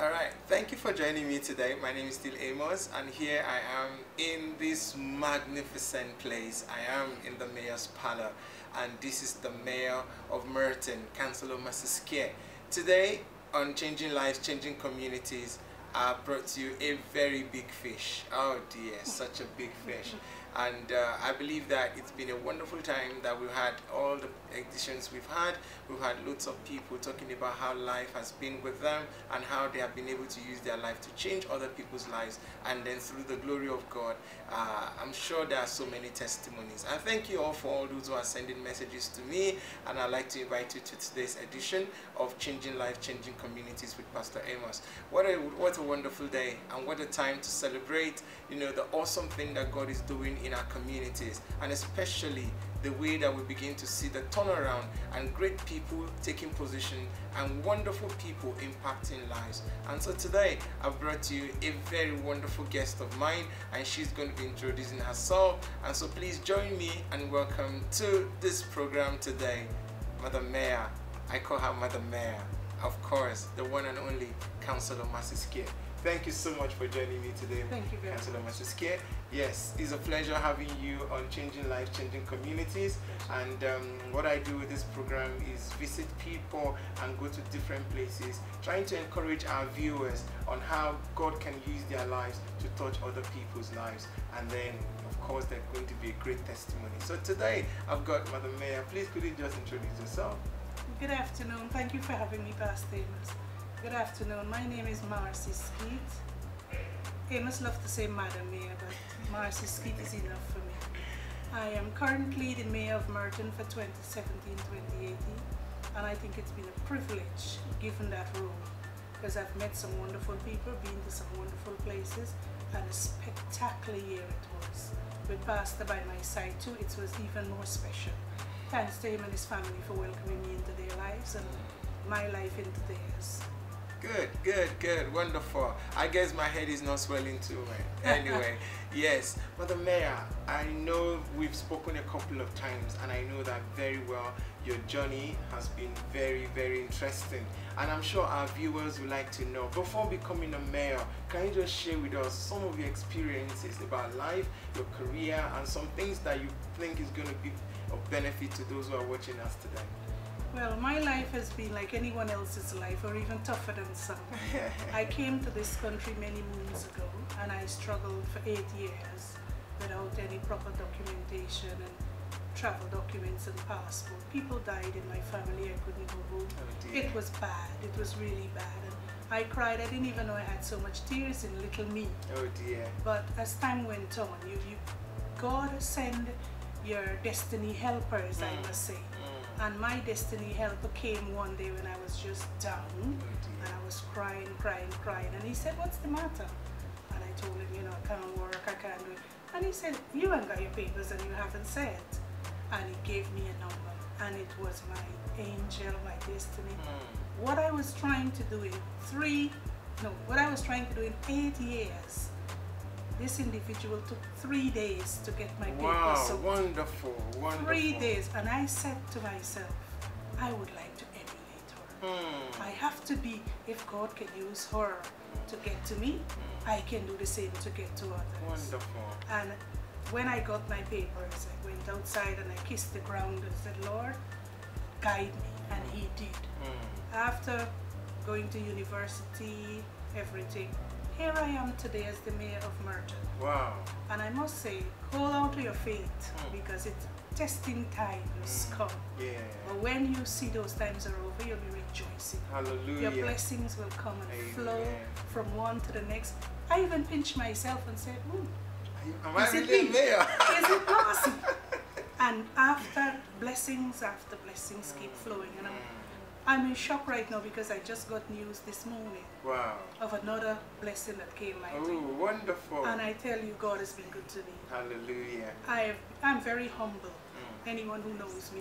Alright, thank you for joining me today. My name is still Amos, and here I am in this magnificent place. I am in the mayor's parlor, and this is the mayor of Merton, Councillor Marsie Skeete. Today on Changing Lives, Changing Communities, I brought to you a very big fish. Oh dear, such a big fish. And I believe that it's been a wonderful time that we've had all the editions we've had. We've had lots of people talking about how life has been with them and how they have been able to use their life to change other people's lives. And then through the glory of God, I'm sure there are so many testimonies. And thank you all for all those who are sending messages to me. And I'd like to invite you to today's edition of Changing Life, Changing Communities with Pastor Amos. What a wonderful day, and what a time to celebrate, you know, the awesome thing that God is doing in our communities, and especially the way that we begin to see the turnaround and great people taking position and wonderful people impacting lives. And so today I've brought to you a very wonderful guest of mine, and she's going to be introducing herself. And so please join me and welcome to this program today, Madam Mayor. I call her Madam Mayor, of course, the one and only Councillor Marsie Skeete. Thank you so much for joining me today. Thank you very much. Councillor Marsie Skeete. Yes, it's a pleasure having you on Changing Life, Changing Communities. And what I do with this program is visit people and go to different places, trying to encourage our viewers on how God can use their lives to touch other people's lives. And then, of course, there's going to be a great testimony. So today, I've got Madam Mayor. Please, could you just introduce yourself? Good afternoon. Thank you for having me, Pastor Amos. Good afternoon. My name is Marsie Skeete. Amos loved to say Madam Mayor, but Marsie Skeete is enough for me. I am currently the Mayor of Merton for 2017-2018, and I think it's been a privilege given that role, because I've met some wonderful people, been to some wonderful places, and a spectacular year it was. With Pastor by my side too, it was even more special. Thanks to him and his family for welcoming me into their lives and my life into theirs. Good, good, good, wonderful. I guess my head is not swelling too much. Anyway, yes, Madam Mayor, I know we've spoken a couple of times, and I know that very well. Your journey has been very, very interesting, and I'm sure our viewers would like to know, before becoming a mayor, can you just share with us some of your experiences about life, your career, and some things that you think is going to be of benefit to those who are watching us today? Well, my life has been like anyone else's life, or even tougher than some. I came to this country many moons ago, and I struggled for 8 years without any proper documentation and travel documents and passport. People died in my family. I couldn't go home. Oh, it was bad. It was really bad. And I cried. I didn't even know I had so much tears in little me. Oh dear. But as time went on, God send your destiny helpers, I must say. And my destiny helper came one day when I was just down, and I was crying, and he said, "What's the matter?" And I told him, you know, I can't work, I can't do it. And he said, "You ain't got your papers and you haven't said." And he gave me a number, and it was my angel, my destiny. What I was trying to do in 8 years, this individual took 3 days to get my papers. Wow, so wonderful, wonderful. 3 days, and I said to myself, I would like to emulate her. I have to be, if God can use her to get to me, I can do the same to get to others. Wonderful. And when I got my papers, I went outside and I kissed the ground and said, Lord, guide me, and he did. After going to university, everything, here I am today as the mayor of Merton. Wow. And I must say, hold on to your faith, because it's testing times come. Yeah. But when you see those times are over, you'll be rejoicing. Hallelujah. Your blessings will come and Amen. flow from one to the next. I even pinched myself and said, am I really a mayor? Is it possible? And after blessings keep flowing. And I'm in shock right now, because I just got news this morning. Wow. Of another blessing that came my way. Oh, wonderful. And I tell you, God has been good to me. Hallelujah. I'm very humble. Anyone who knows me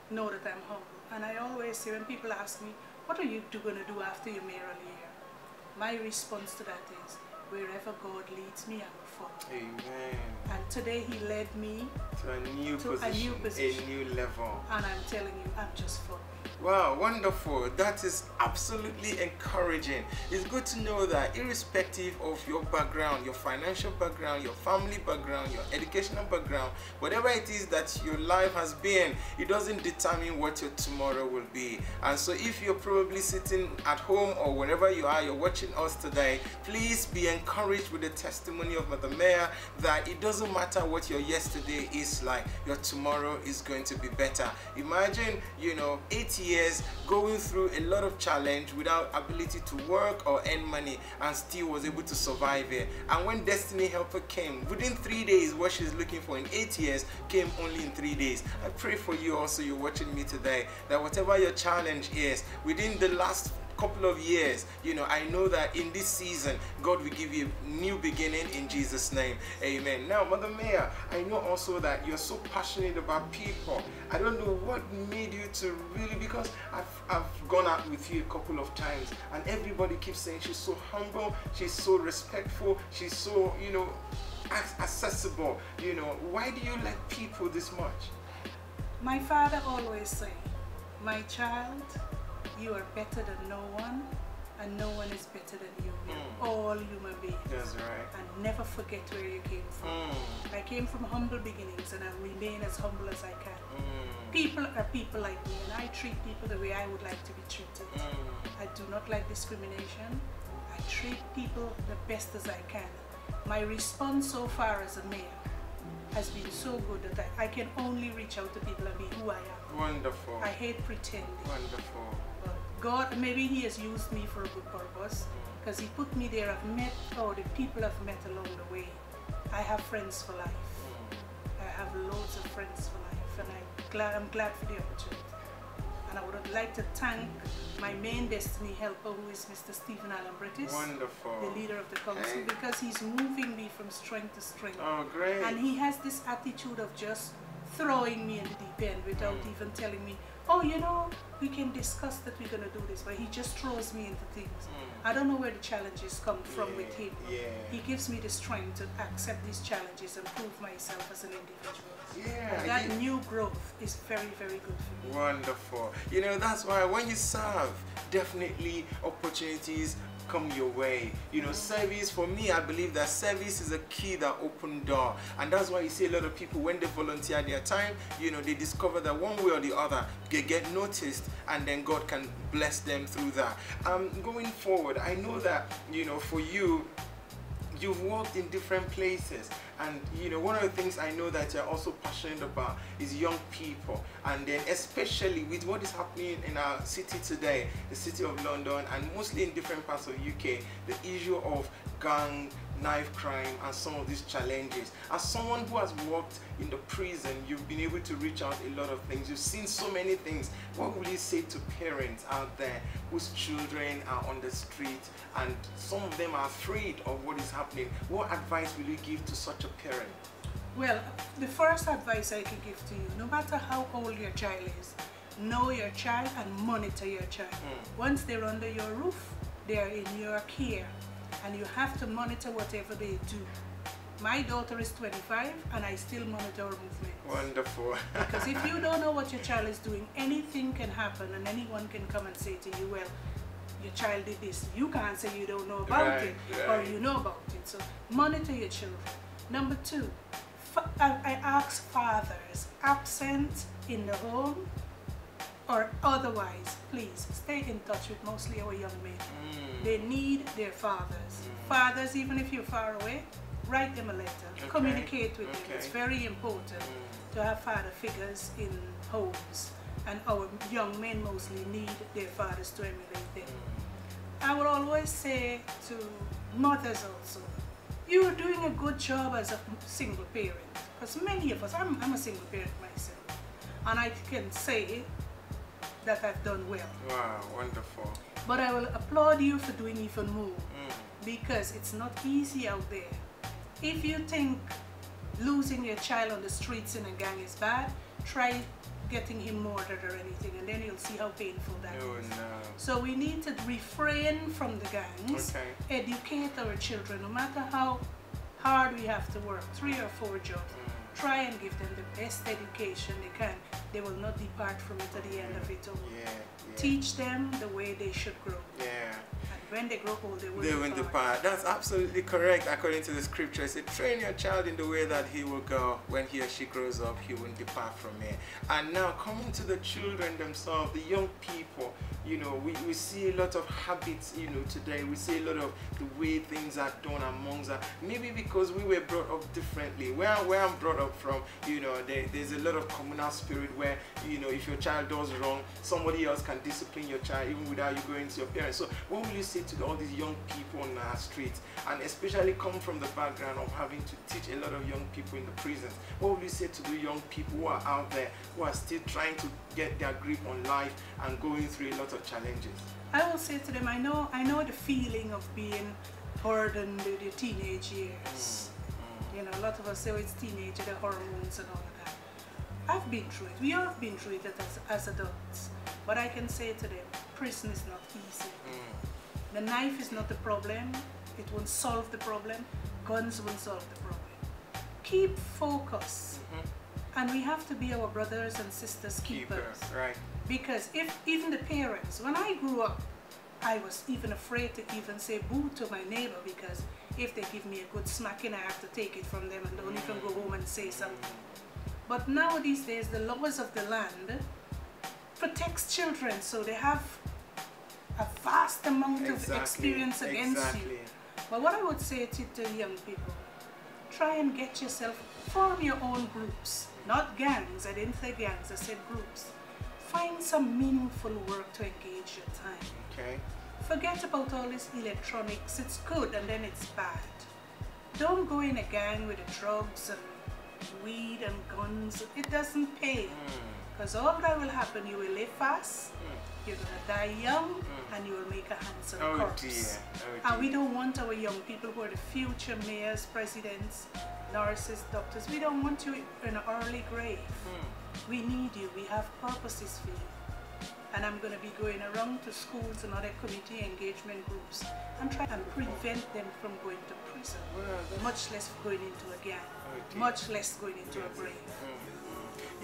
know that I'm humble. And I always say, when people ask me, what are you going to do after your mayoral year? My response to that is, wherever God leads me, I will follow. Amen. And today He led me To a new position, a new level. And I'm telling you, I'm just following. Wow, wonderful. That is absolutely encouraging. It's good to know that irrespective of your background, your financial background, your family background, your educational background, whatever it is that your life has been, it doesn't determine what your tomorrow will be. And so if you're probably sitting at home or wherever you are, you're watching us today, please be encouraged with the testimony of Mother Maya that it doesn't matter what your yesterday is like, your tomorrow is going to be better. Imagine, 8 years going through a lot of challenge without ability to work or earn money, and still was able to survive it. And when Destiny Helper came, within 3 days, what she's looking for in 8 years came only in 3 days. I pray for you also, you're watching me today, that whatever your challenge is, within the last couple of years, I know that in this season God will give you a new beginning in Jesus' name. Amen. Now, Mother Maya, I know also that you're so passionate about people. I don't know what made you to really, because I've gone out with you a couple of times and everybody keeps saying she's so humble, she's so respectful, she's so accessible. Why do you like people this much? My father always say, my child, you are better than no one, and no one is better than you. We're all human beings. That's right. And never forget where you came from. I came from humble beginnings, and I remain as humble as I can. People are people like me, and I treat people the way I would like to be treated. I do not like discrimination. I treat people the best as I can. My response so far as a mayor has been so good that I can only reach out to people and be who I am. Wonderful. I hate pretending. Wonderful. But God, maybe He has used me for a good purpose, because He put me there. I've met, the people I've met along the way. I have friends for life. I have loads of friends for life, and I'm glad for the opportunity. And I would like to thank my main Destiny Helper, who is Mr. Stephen Allen British, wonderful, the leader of the council, because he's moving me from strength to strength. Oh, great. And he has this attitude of just throwing me in the deep end without even telling me, we can discuss that we're going to do this, but he just throws me into things. I don't know where the challenges come from with him. He gives me the strength to accept these challenges and prove myself as an individual. And that new growth is very, very good for me. Wonderful. That's why when you serve, definitely opportunities come your way. Service, for me, I believe that service is a key that opens door, and that's why you see a lot of people, when they volunteer their time, they discover that one way or the other they get noticed, and then God can bless them through that. Going forward, I know that for you, you've worked in different places, and one of the things I know that you're also passionate about is young people, and then especially with what is happening in our city today, the city of London, and mostly in different parts of UK, the issue of gang, knife crime, and some of these challenges. As someone who has worked in the prison, you've been able to reach out a lot of things. You've seen so many things. What will you say to parents out there whose children are on the street and some of them are afraid of what is happening? What advice will you give to such a parent? Well, the first advice I can give to you, no matter how old your child is, know your child and monitor your child. Once they're under your roof, they're in your care, and you have to monitor whatever they do. My daughter is 25 and I still monitor her movements. Wonderful. Because if you don't know what your child is doing, anything can happen, and anyone can come and say to you, well, your child did this. You can't say you don't know about it, or you know about it. So monitor your children. Number two, I ask fathers absent in the home or otherwise, please stay in touch with mostly our young men. They need their fathers. Fathers, even if you're far away, write them a letter, communicate with them. It's very important to have father figures in homes, and our young men mostly need their fathers to emulate them. I would always say to mothers also, you are doing a good job as a single parent, because many of us, I'm a single parent myself, and I can say that I've done well. Wow, wonderful. But I will applaud you for doing even more, because it's not easy out there. If you think losing your child on the streets in a gang is bad, try getting him murdered or anything, and then you'll see how painful that is. Oh no. So we need to refrain from the gangs, educate our children, no matter how hard we have to work, 3 or 4 jobs. Try and give them the best education they can. They will not depart from it at the end of it all. Teach them the way they should grow. And when they grow old, they will depart. That's absolutely correct. According to the scripture, it says, train your child in the way that he will go. When he or she grows up, he won't depart from it. And now coming to the children themselves, the young people, you know, we see a lot of habits, you know, today. We see a lot of the way things are done amongst us. Maybe because we were brought up differently. Where I'm brought up from, you know, there's a lot of communal spirit where, you know, if your child does wrong, somebody else can discipline your child even without you going to your parents. So what will you say to all these young people on our streets, and especially come from the background of having to teach a lot of young people in the prisons? What will you say to the young people who are out there, who are still trying to get their grip on life and going through a lot of challenges? I will say to them, I know the feeling of being burdened with your teenage years. You know, a lot of us say, oh, it's teenager, the hormones and all of that. I've been through it. We all have been through it as adults. But I can say to them, prison is not easy. The knife is not the problem. It won't solve the problem. Guns won't solve the problem. Keep focus. And we have to be our brothers and sisters keepers. Right. Because if even the parents, when I grew up, I was even afraid to even say boo to my neighbor, because if they give me a good smacking, I have to take it from them and don't even go home and say something. But now these days, the laws of the land protects children, so they have a vast amount of experience against you. But what I would say to young people, try and get yourself, form your own groups, not gangs. I didn't say gangs, I said groups. Find some meaningful work to engage your time. Forget about all this electronics. It's good and then it's bad. Don't go in a gang with the drugs and weed and guns. It doesn't pay. Because all that will happen, you will live fast, you're going to die young, and you will make a handsome corpse. And we don't want our young people who are the future mayors, presidents, nurses, doctors. We don't want you in an early grave. We need you. We have purposes for you. And I'm going to be going around to schools and other community engagement groups and try and prevent them from going to prison, much less going into a gang, much less going into a grave.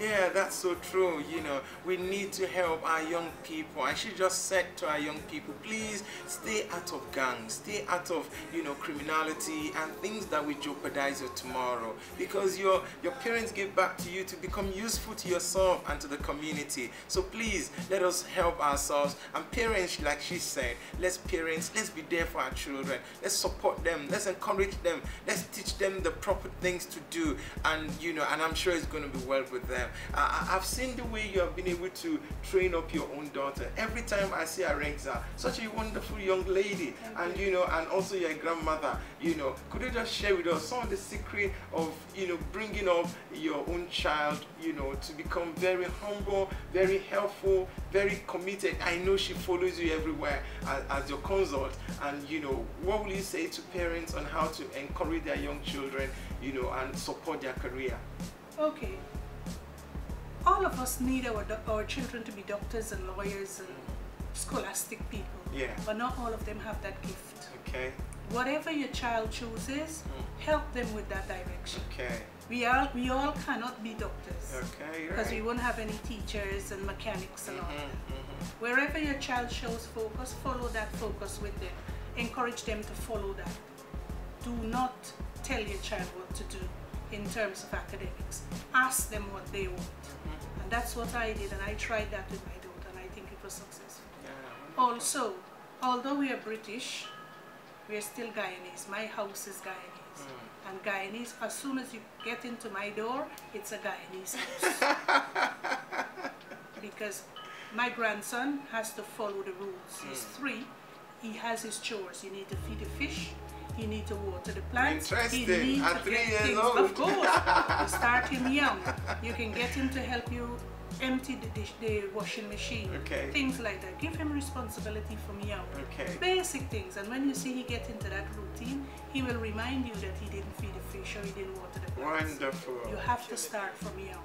Yeah, that's so true. You know, we need to help our young people. I should just say to our young people, please stay out of gangs, stay out of, you know, criminality and things that will jeopardize your tomorrow, because your parents give back to you to become useful to yourself and to the community. So please let us help ourselves. And parents, like she said, let's be there for our children. Let's support them, let's encourage them, let's teach them the proper things to do, and you know, and I'm sure it's going to be well with them. I've seen the way you have been able to train up your own daughter. Every time I see Arexa, such a wonderful young lady, and you know, and also your grandmother, you know, could you just share with us some of the secret of, you know, bringing up your own child, you know, to become very humble, very helpful, very committed? I know she follows you everywhere as your consult, and you know, what will you say to parents on how to encourage their young children, you know, and support their career? Okay. All of us need our children to be doctors and lawyers and scholastic people. But not all of them have that gift. Whatever your child chooses, help them with that direction. We all cannot be doctors. Because we won't have any teachers and mechanics and all that. Wherever your child shows focus, follow that focus with them. Encourage them to follow that. Do not tell your child what to do in terms of academics. Ask them what they want. And that's what I did, and I tried that with my daughter, and I think it was successful. Also, although we are British, we are still Guyanese. My house is Guyanese. And Guyanese, as soon as you get into my door, it's a Guyanese house. Because my grandson has to follow the rules. He's 3. He has his chores. You need to feed the fish. You need to water the plants. Interesting. You need At to 3 get years things. old. Of course. You start him young. You can get him to help you empty the washing machine. Things like that. Give him responsibility from young. Basic things. And when you see he get into that routine, he will remind you that he didn't feed the fish or he didn't water the plants. Wonderful. You have to start from young.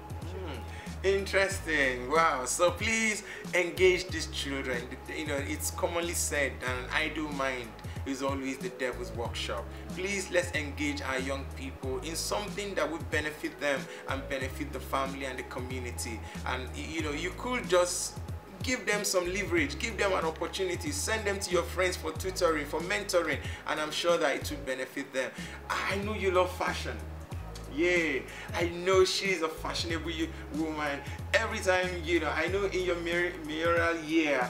Interesting. Wow. So please engage these children. You know, it's commonly said, and I do mind, is always the devil's workshop. Please, let's engage our young people in something that would benefit them and benefit the family and the community. And you know, you could just give them some leverage, give them an opportunity, send them to your friends for tutoring, for mentoring, and I'm sure that it will benefit them. I know you love fashion. Yeah, I know she's a fashionable woman. Every time, you know, I know in your mayoral year,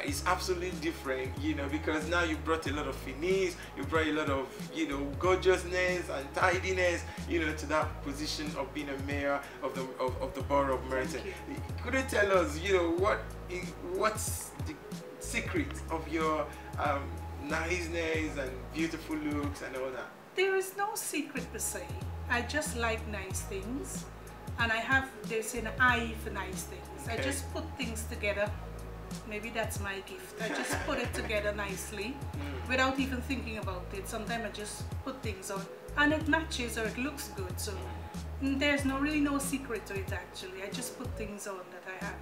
it's absolutely different, you know, because now you brought a lot of finesse, you brought a lot of, you know, gorgeousness and tidiness, you know, to that position of being a mayor of the borough of Merton. Could you tell us, you know, what's the secret of your niceness and beautiful looks and all that? There is no secret per se. I just like nice things, and I have this an eye for nice things. Okay. I just put things together. Maybe that's my gift. I just put it together nicely without even thinking about it. Sometimes I just put things on and it matches or it looks good. So there's really no secret to it actually. I just put things on that I have.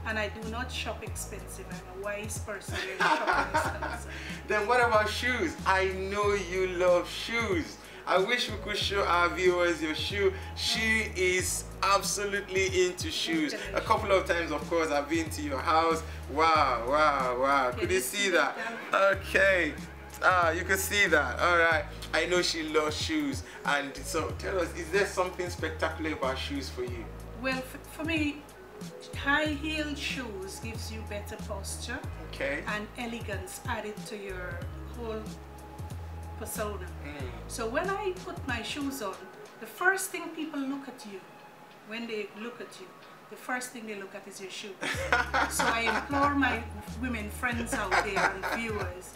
And I do not shop expensive. I'm a wise person when shopping expensive. Then what about shoes? I know you love shoes. I wish we could show our viewers your shoe. She is absolutely into shoes. A couple of times, of course, I've been to your house. Wow, wow, wow. Could you see that? Okay. You can see that. All right. I know she loves shoes. And so tell us, is there something spectacular about shoes for you? Well, for me, high-heeled shoes gives you better posture, okay, and elegance added to your whole persona. So when I put my shoes on, the first thing people look at you, when they look at you, the first thing they look at is your shoes. So I implore my women friends out there and viewers,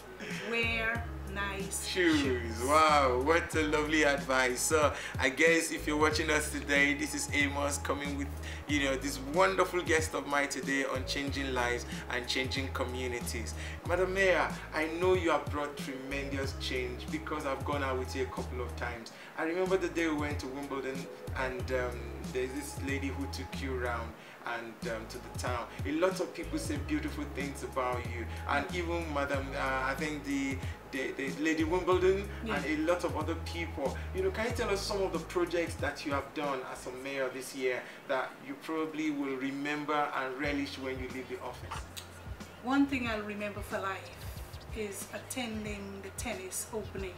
wear nice shoes. Wow, what a lovely advice. So I guess if you're watching us today, this is Amos coming with, you know, this wonderful guest of mine today on changing lives and changing communities. Madam Mayor, I know you have brought tremendous change because I've gone out with you a couple of times. I remember the day we went to Wimbledon and there's this lady who took you around and to the town. A lot of people say beautiful things about you, and even Madam, I think the Lady Wimbledon, yeah, and a lot of other people. You know, can you tell us some of the projects that you have done as a mayor this year that you probably will remember and relish when you leave the office? One thing I'll remember for life is attending the tennis opening.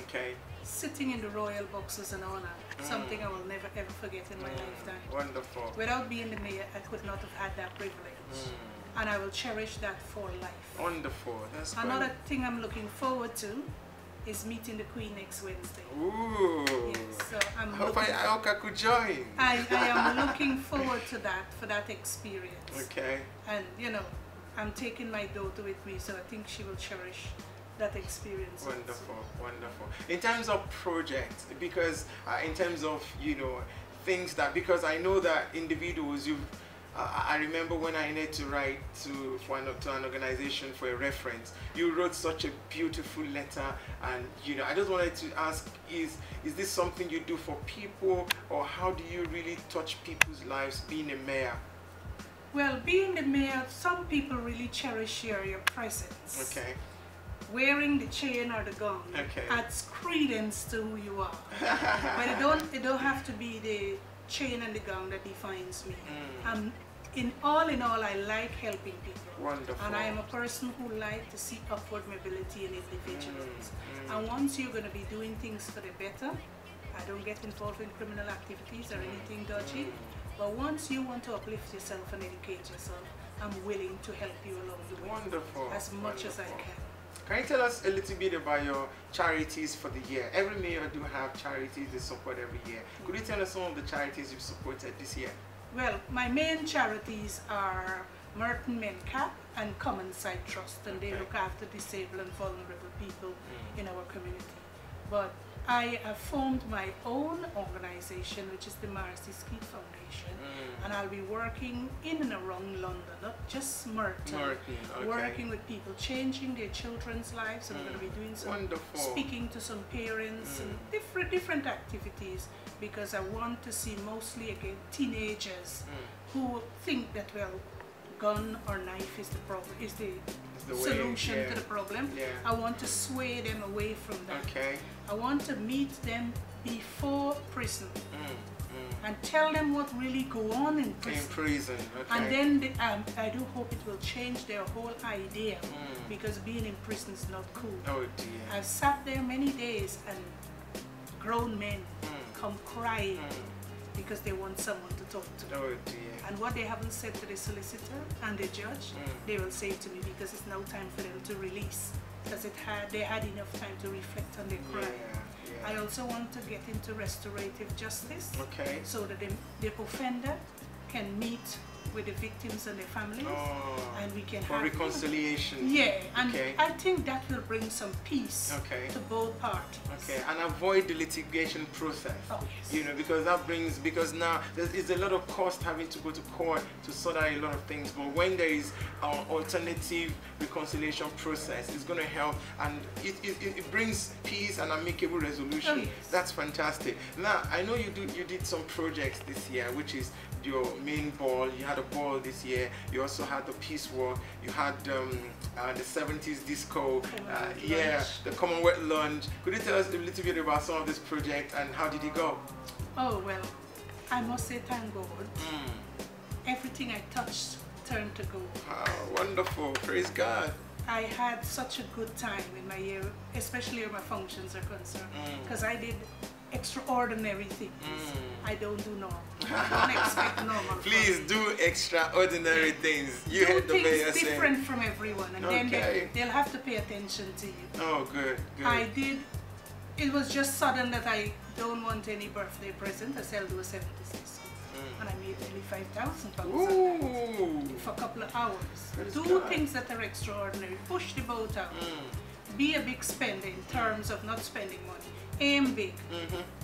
Okay. Sitting in the royal boxes and honor, something I will never ever forget in my lifetime. Wonderful. Without being the mayor, I could not have had that privilege. And I will cherish that for life. Wonderful. That's another thing I'm looking forward to is meeting the Queen next Wednesday. Ooh. Yes, so I hope I could join. I am looking forward to that, for that experience. Okay. And you know, I'm taking my daughter with me, so I think she will cherish that experience. Wonderful, wonderful. In terms of projects, because in terms of, you know, things that, because I know that individuals, I remember when I needed to write to an organization for a reference, you wrote such a beautiful letter, and you know, I just wanted to ask, is this something you do for people, or how do you really touch people's lives being a mayor? Well, being the mayor, some people really cherish your presence. Okay. Wearing the chain or the gown, okay, adds credence to who you are. But it don't have to be the chain and the gown that defines me. In all, I like helping people. Wonderful. And I am a person who likes to see upward mobility in individuals. And once you're going to be doing things for the better, I don't get involved in criminal activities or anything dodgy. But once you want to uplift yourself and educate yourself, I'm willing to help you along the way. Wonderful. As much as I can. Can you tell us a little bit about your charities for the year? Every mayor do have charities they support every year. Could you tell us some of the charities you've supported this year? Well, my main charities are Merton MenCap and Common Side Trust, and they look after disabled and vulnerable people in our community. But I have formed my own organization, which is the Marsie Skeete Foundation, and I'll be working in and around London, not just Merton. Okay. Working with people, changing their children's lives, and we're going to be doing some speaking to some parents and different activities, because I want to see mostly again teenagers who think that, well, gun or knife is the problem, is the solution to the problem. I want to sway them away from that. I want to meet them before prison and tell them what really go on in prison. And then I do hope it will change their whole idea, because being in prison is not cool. Oh dear. I've sat there many days and grown men come crying because they want someone to talk to. Oh dear. And what they haven't said to the solicitor and the judge, they will say to me, because it's now time for them to release, because they had enough time to reflect on their crime. I also want to get into restorative justice, so that the offender can meet with the victims and their families, and we can have reconciliation. And I think that will bring some peace to both parties. And avoid the litigation process. You know, because now there's a lot of cost having to go to court to sort out a lot of things. But when there is an alternative reconciliation process, it's going to help, and it brings peace and amicable resolution. That's fantastic. Now I know you did some projects this year, which is your main ball. You had a ball this year. You also had the peace walk. You had the 70s disco. The Commonwealth lunch. Could you tell us a little bit about some of this project and how did it go? Oh well, I must say thank God. Everything I touched turned to gold. Oh, wonderful! Praise God. I had such a good time in my year, especially where my functions are concerned, because I did extraordinary things. I don't do normal. Don't expect normal. Please do extraordinary things. You heard the mayor say. Different from everyone, and then they'll have to pay attention to you. Oh, good. I did. It was just sudden that I don't want any birthday present. I said I'll do a 76, and I made nearly £5,000 for a couple of hours. Do things that are extraordinary. Push the boat out. Be a big spender in terms of not spending money. Aim big.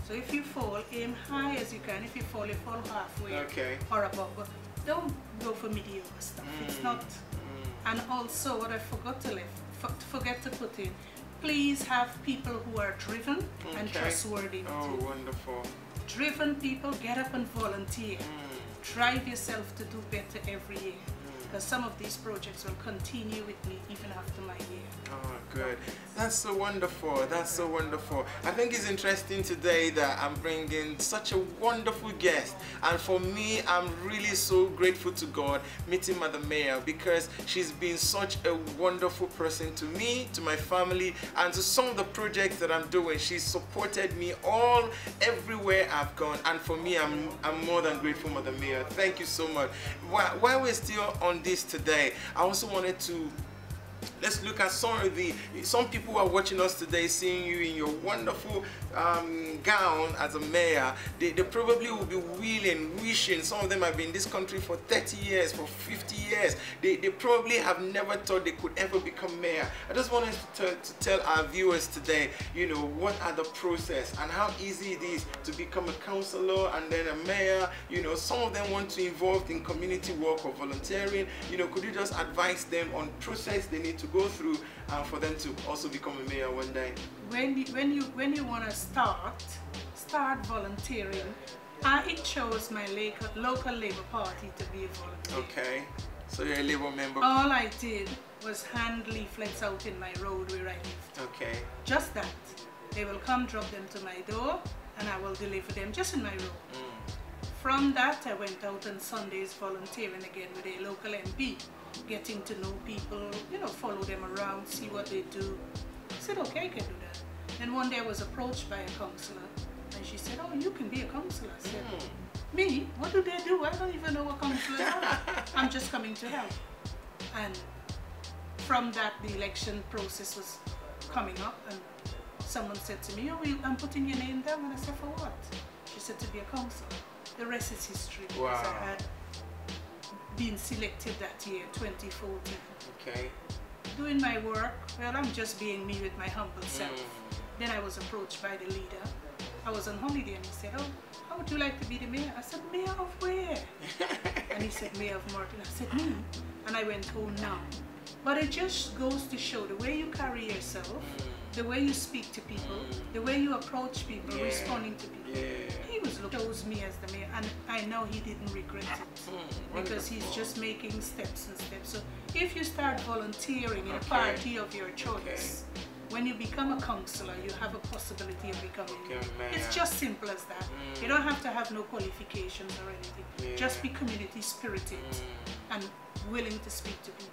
So if you fall, aim high as you can. If you fall halfway or above. But don't go for mediocre stuff. It's not. And also, what I forgot to put in, please have people who are driven and trustworthy. Oh, wonderful. Driven people, get up and volunteer. Drive yourself to do better every year. Because some of these projects will continue with me even after my year. Oh, good. That's so wonderful. That's so wonderful. I think it's interesting today that I'm bringing such a wonderful guest. And for me, I'm really so grateful to God meeting Madam Mayor, because she's been such a wonderful person to me, to my family, and to some of the projects that I'm doing. She's supported me everywhere I've gone. And for me, I'm more than grateful, Madam Mayor. Thank you so much. While we're still on this today, I also wanted to let's look at some people who are watching us today, seeing you in your wonderful gown as a mayor. They probably will be wishing. Some of them have been in this country for 30 years, for 50 years. They probably have never thought they could ever become mayor. I just wanted to tell our viewers today, you know, what are the process and how easy it is to become a councillor and then a mayor. You know, some of them want to involve in community work or volunteering. You know, could you just advise them on process they need to go through for them to also become a mayor one day? When you want to start volunteering, it chose my local Labour Party to be a volunteer. Okay, so you're a Labour member. All I did was hand leaflets out in my road where I lived. Okay. Just that. They will come drop them to my door and I will deliver them just in my road. From that, I went out on Sundays volunteering again with a local MP, getting to know people, you know, follow them around, see what they do. I said, okay, I can do that. Then one day I was approached by a councillor and she said, oh, you can be a councillor. I said, me? What do they do? I don't even know what councillors are. I'm just coming to help. And from that, the election process was coming up and someone said to me, oh, I'm putting your name down. And I said, for what? She said, to be a councillor. The rest is history. Wow. Because I had been selected that year, 2014. Okay. Doing my work, well, I'm just being me with my humble self. Then I was approached by the leader. I was on holiday and he said, oh, how would you like to be the mayor? I said, mayor of where? And he said, mayor of Merton. I said, me? And I went, oh, no. But it just goes to show the way you carry yourself, the way you speak to people, the way you approach people, responding to people. He chose me as the mayor, and I know he didn't regret it because he's just making steps and steps. So if you start volunteering in a party of your choice, when you become a councillor, you have a possibility of becoming mayor. It's just simple as that. You don't have to have no qualifications or anything. Just be community spirited and willing to speak to people.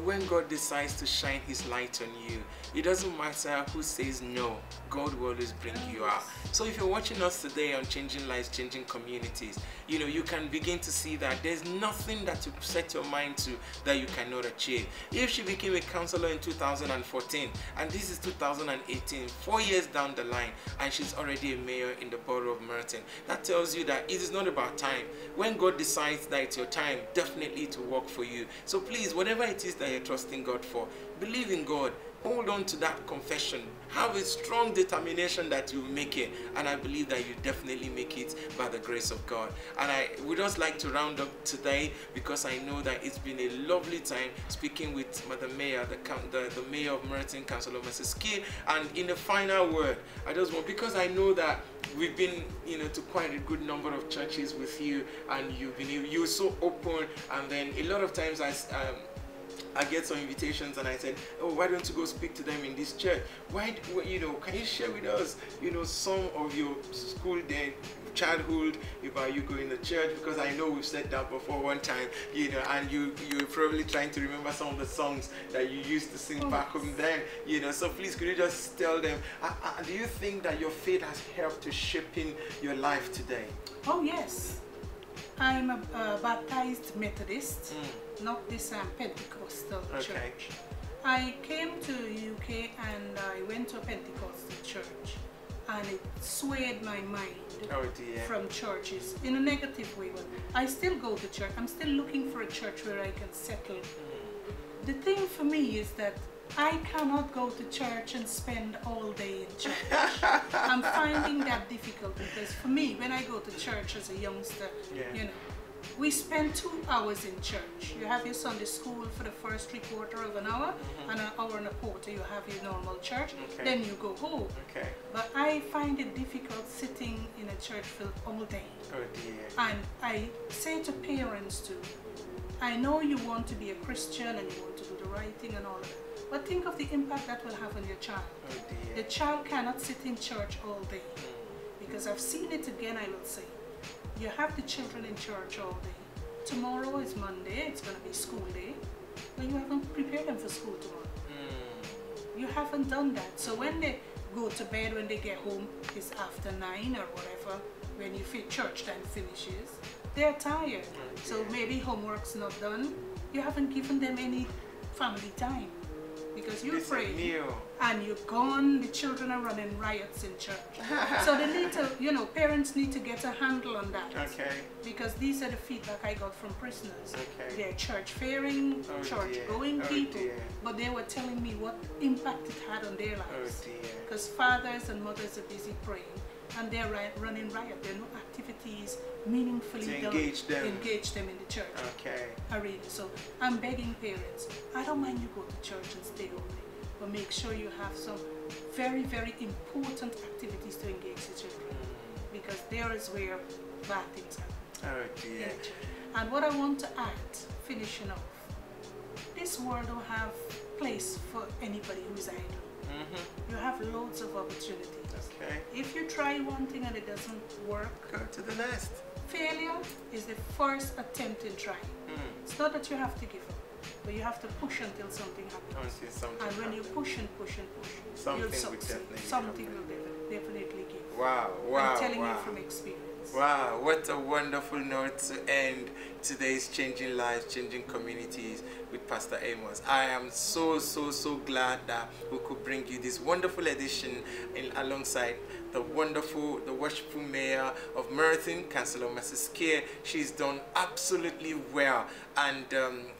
When God decides to shine his light on you, it doesn't matter who says no, God will always bring you out. So if you're watching us today on Changing Lives, Changing Communities, you can begin to see that there's nothing that you set your mind to that you cannot achieve. If she became a councillor in 2014 and this is 2018, 4 years down the line, and she's already a mayor in the borough of Merton, that tells you that it is not about time. When God decides that it's your time, definitely to work for you. So please, whatever it is that you're trusting God for, believe in God. Hold on to that confession. Have a strong determination that you'll make it. And I believe that you definitely make it by the grace of God. And I would just like to round up today because I know that it's been a lovely time speaking with Madam Mayor, the Mayor of Merton, Councillor Mrs. Skeete. And in the final word, I just want, because I know that we've been, to quite a good number of churches with you, and you're so open, and then a lot of times I get some invitations and I said, oh, why don't you go speak to them in this church? Why, can you share with us, some of your school day, childhood, about you going to church? Because I know we've said that before one time, and you're probably trying to remember some of the songs that you used to sing back home then, so please could you just tell them, do you think that your faith has helped to shaping your life today? Oh, yes. I'm a baptized Methodist, not this Pentecostal church. I came to UK and I went to a Pentecostal church, and it swayed my mind from churches in a negative way. But I still go to church. I'm still looking for a church where I can settle. The thing for me is that I cannot go to church and spend all day in church. I'm finding that difficult because for me, when I go to church as a youngster, we spend 2 hours in church. You have your Sunday school for the first 3/4 of an hour, and an hour and a quarter you have your normal church, then you go home. But I find it difficult sitting in a church for all day. And I say to parents too, I know you want to be a Christian and you want to do the right thing and all of that, but think of the impact that will have on your child. The child cannot sit in church all day. Because I've seen it again, I will say. You have the children in church all day. Tomorrow is Monday, it's going to be school day, but you haven't prepared them for school tomorrow. You haven't done that. So when they go to bed, when they get home, it's after 9 or whatever, when church time finishes, they're tired. So maybe homework's not done. You haven't given them any family time because you pray and you're gone. The children are running riots in church. So they need to, parents need to get a handle on that. Because these are the feedback I got from prisoners. They're church faring, church going people, but they were telling me what impact it had on their lives. Because fathers and mothers are busy praying and they're running riot. There are no activities meaningfully to done engage them in the church. So I'm begging parents, I don't mind you go to church and stay all day, but make sure you have some very, very important activities to engage the children, because there is where bad things happen. And what I want to add, finishing off, this world don't have place for anybody who is idle. You have loads of opportunities. If you try one thing and it doesn't work, go to the next. Failure is the first attempt in trying. It's not that you have to give up, but you have to push until something happens. And when you push and push and push, you'll succeed. Something will definitely give. Wow, I'm telling you from experience. Wow, what a wonderful note to end today's Changing Lives, Changing Communities with Pastor Amos. I am so glad that we could bring you this wonderful edition alongside the worshipful mayor of Merton, Councillor Mrs. Skeete. She's done absolutely well, and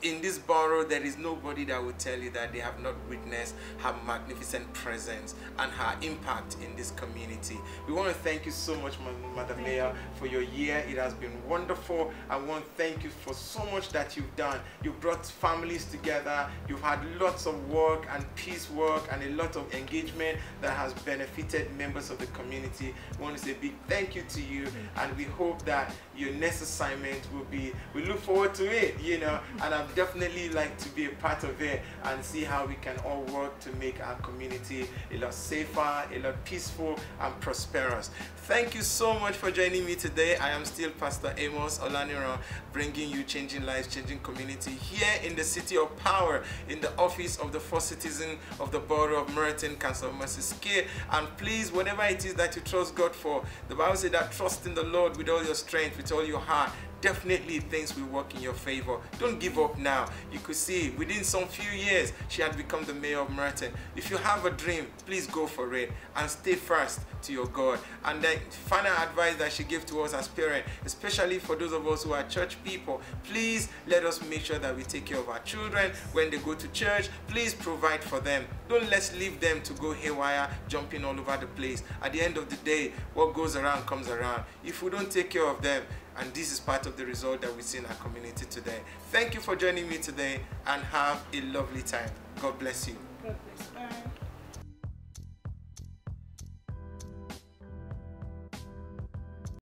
in this borough there is nobody that will tell you that they have not witnessed her magnificent presence and her impact in this community. We want to thank you so much, Madam Mayor, for your year. It has been wonderful. I want to thank you for so much that you've done. You brought families together. You've had lots of work and peace work and a lot of engagement that has benefited members of the community. We want to say a big thank you to you, and we hope that your next assignment will be, we look forward to it, you know, and I'd definitely like to be a part of it and see how we can all work to make our community a lot safer, a lot peaceful and prosperous. Thank you so much for joining me today. I am still Pastor Amos Olaniran, bringing you Changing Lives, Changing Community here in the City of Power, in the office of the first citizen of the borough of Merton, Councillor Mrs. Skeete. And please, whatever it is that you trust God for, the Bible says that trust in the Lord with all your strength, with all your heart. Definitely things will work in your favor. Don't give up now. You could see within some few years she had become the mayor of Merton. If you have a dream, please go for it and stay first to your God. And the final advice that she gave to us as parents, especially for those of us who are church people, please let us make sure that we take care of our children when they go to church. Please provide for them. Don't let's leave them to go haywire, jumping all over the place. At the end of the day, what goes around comes around. If we don't take care of them, and this is part of the result that we see in our community today. Thank you for joining me today, and have a lovely time. God bless you. God bless. Bye.